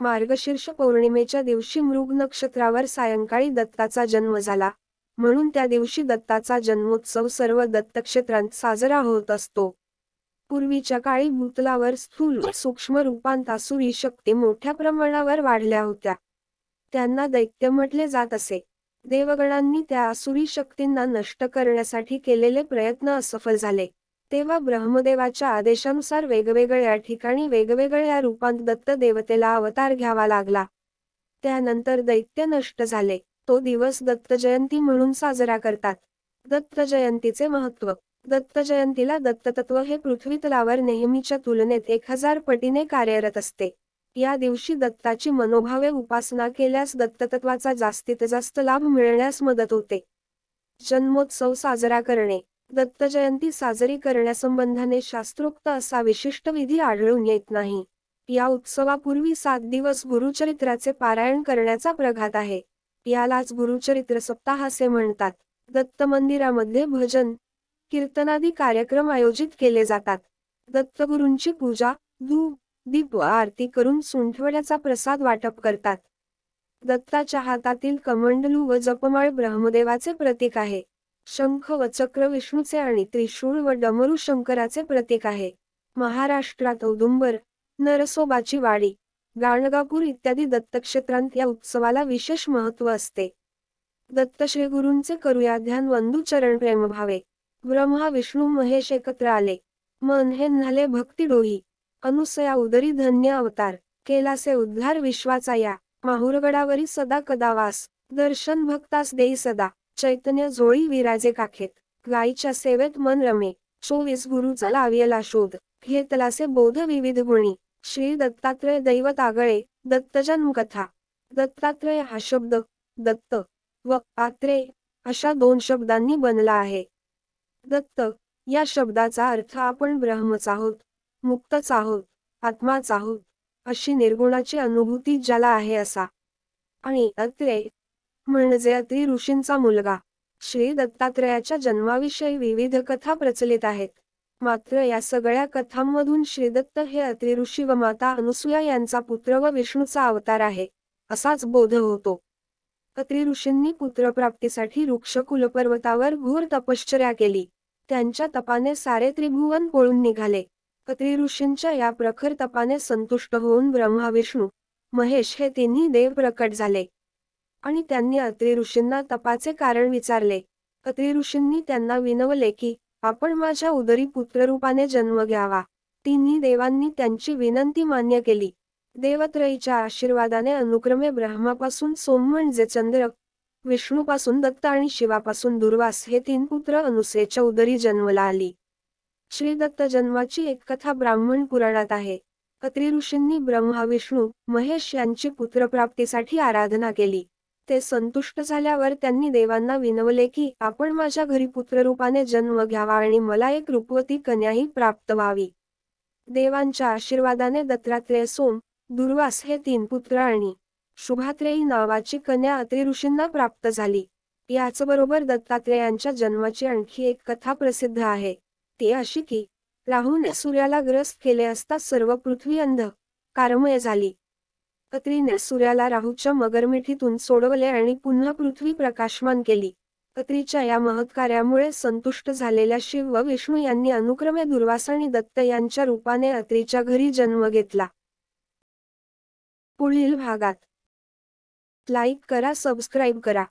मार्गशीर्ष पौर्णिमेच्या दिवशी मृग नक्षत्रावर सायंकाळी दत्ताचा जन्म झाला, म्हणून त्या दिवशी दत्ताचा जन्मोत्सव सर्व दत्तक्षेत्रांत साजरा होत असतो. पूर्वीच्या काळी भूतलावर स्थूल व सूक्ष्म रूपांत आसुरी शक्ती मोठ्या प्रमाणावर वाढल्या होत्या. त्यांना दैत्य म्हटले जात असे. देवगणांनी त्या आसुरी शक्तींना नष्ट करण्यासाठी केलेले प्रयत्न असफल झाले. तेव्हा ब्रह्मदेवाच्या आदेशानुसार वेगवेगळ्या ठिकाणी वेगवेगळ्या रूपांत दत्त देवतेला अवतार घ्यावा लागला. त्यानंतर दैत्य नष्ट झाले. तो दिवस दत्त जयंती म्हणून साजरा करतात. दत्त जयंतीचे महत्त्व. दत्त जयंतीला दत्ततत्व हे पृथ्वीतलावर नेहमीच्या तुलनेत 1000 पटीने कार्यरत असते. या दिवशी दत्ताची मनोभावे उपासना केल्यास दत्ततत्वाचा जास्तीत जास्त लाभ मिळण्यास मदत होते. जन्मोत्सव साजरा करणे. दत्त जयंती साजरी करण्यासंबंधाने शास्त्रोक्त असा विशिष्ट विधी आढळून येत नाही. या उत्सवापूर्वी 7 दिवस गुरुचरित्राचे पारायण करण्याचा प्रघात आहे. यालाच गुरुचरित्र सप्ताह असे म्हणतात. दत्त मंदिरामध्ये भजन, कीर्तनादी कार्यक्रम आयोजित केले जातात. दत्तगुरूंची पूजा, धूप, दीप व आरती करून सुंठवड्याचा प्रसाद वाटप करतात. दत्ताच्या हातातील कमंडलू व जपमाळ ब्रह्मदेवाचे प्रतीक आहे. शंख व चक्र विष्णूचे आणि त्रिशूळ व डमरू शंकराचे प्रतीक आहे. महाराष्ट्रात औदुंबर, नरसोबाची वाडी, गाणगापूर इत्यादी दत्तक्षेत्रांत या उत्सवाला विशेष महत्त्व असते. दत्तश्रीगुरूंचे करूया ध्यान वंदू चरण प्रेमभावे. ब्रह्मा विष्णू महेश एकत्र आले, मन हे न्हाले भक्ती डोही. अनुसया उदरी धन्य अवतार, केलासे उद्धार विश्वाचा या. माहुरगडावरी सदा कदावास, दर्शन भक्तास देई सदा. चैतन्य झोळी विराजे काखेत, गायीच्या सेवेत मन रमे. 24 गुरुचा लावियला शोध, घेतलासे बोध विविध गुणी. श्री दत्तात्रय दैवत आगळे, दत्तजन्म कथा. दत्तात्रय हा शब्द दत्त व आत्रेय अशा 2 शब्दांनी बनला आहे. दत्त या शब्दाचा अर्थ आपण ब्रह्मच आहोत, मुक्तच आहोत, आत्माच आहोत अशी निर्गुणाची अनुभूती ज्याला आहे असा. आणि अत्रेय म्हणजे अत्री ऋषींचा मुलगा. श्री दत्तात्रयाच्या जन्माविषयी विविध कथा प्रचलित आहेत. मात्र या सगळ्या कथांमधून श्रीदत्त हे अत्री ऋषी व माता अनुसूया यांचा पुत्र व विष्णूचा अवतार आहे असाच बोध होतो. अत्री ऋषींनी पुत्रप्राप्तीसाठी वृक्षकुल पर्वतावर घोर तपश्चर्या केली. त्यांच्या तपाने सारे त्रिभुवन पळून निघाले. अत्री ऋषींच्या या प्रखर तपाने संतुष्ट होऊन ब्रह्मा विष्णू महेश हे तिन्ही देव प्रकट झाले आणि त्यांनी अत्री ऋषींना तपाचे कारण विचारले. अत्री ऋषींनी त्यांना विनवले की आपण माझ्या उदरी पुत्ररूपाने जन्म घ्यावा. तिन्ही देवांनी त्यांची विनंती मान्य केली. देवत्रयीच्या आशीर्वादाने अनुक्रमे ब्रह्मापासून सोम म्हणजे चंद्र, विष्णूपासून दत्त आणि शिवापासून दुर्वास हे 3 पुत्र अनुसूयेच्या उदरी जन्मला आली. श्री दत्त जन्माची एक कथा ब्राह्मण पुराणात आहे. अत्री ऋषींनी ब्रह्मा विष्णू महेश यांची पुत्रप्राप्तीसाठी आराधना केली. ते संतुष्ट झाल्यावर त्यांनी देवांना विनवले की आपण माझ्या घरी पुत्ररूपाने जन्म घ्यावा आणि मला एक रूपवती कन्याही प्राप्त व्हावी. देवांच्या आशीर्वादाने दत्तात्रेय सोम, दुर्वास हे 3 पुत्र आणि शुभात्रेयी नावाची कन्या अत्री ऋषींना प्राप्त झाली. याचबरोबर दत्तात्रेयांच्या जन्माची आणखी एक कथा प्रसिद्ध आहे. ती अशी की राहूने सूर्याला ग्रस्त केले असता सर्व पृथ्वी अंधकारमय झाली. अत्रीने सूर्याला राहूच्या मगरमिठीतून सोडवले आणि पुन्हा पृथ्वी प्रकाशमान केली. अत्रीच्या या महत्कार्यामुळे संतुष्ट झालेल्या शिव व विष्णू यांनी अनुक्रमे दुर्वास आणि दत्त यांच्या रूपाने अत्रीच्या घरी जन्म घेतला. पुढील भागात लाईक करा, सबस्क्राईब करा.